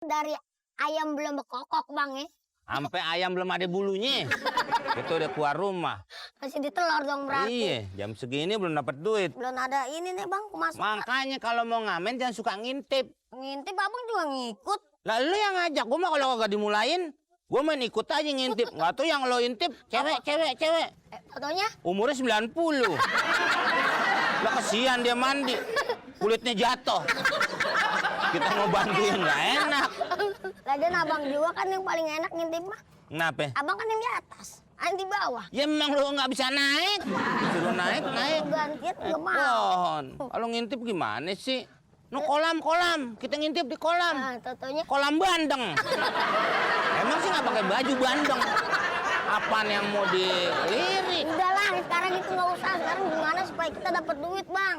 Dari ayam belum berkokok bang ya. Sampai ayam belum ada bulunya. Itu udah keluar rumah. Masih ditelur dong berarti. Iya, jam segini belum dapat duit. Belum ada ini nih bang, kemasukan. Makanya kalau mau ngamen jangan suka ngintip. Ngintip abang juga ngikut. Lah lu yang ngajak, gua mah kalau kagak dimulain, gua main ikut aja ngintip. Nggak tuh yang lo intip cewek. Fotonya? Umurnya 90. Lah kesian dia mandi. Kulitnya jatuh. Kita mau bantuin nggak enak. Lagian abang juga kan yang paling enak ngintip mah. Kenapa? Abang kan yang di atas, yang di bawah. Ya memang lo nggak bisa naik. Suruh naik. Gantian nggak mau. Pohon. Kalau ngintip gimana sih? No kolam. Kita ngintip di kolam. Nah, fotonya? Kolam bandeng. Emang sih nggak pakai baju bandeng. Apaan yang mau dilirik? Udah lah, sekarang itu nggak usah. Sekarang gimana supaya kita dapat duit bang?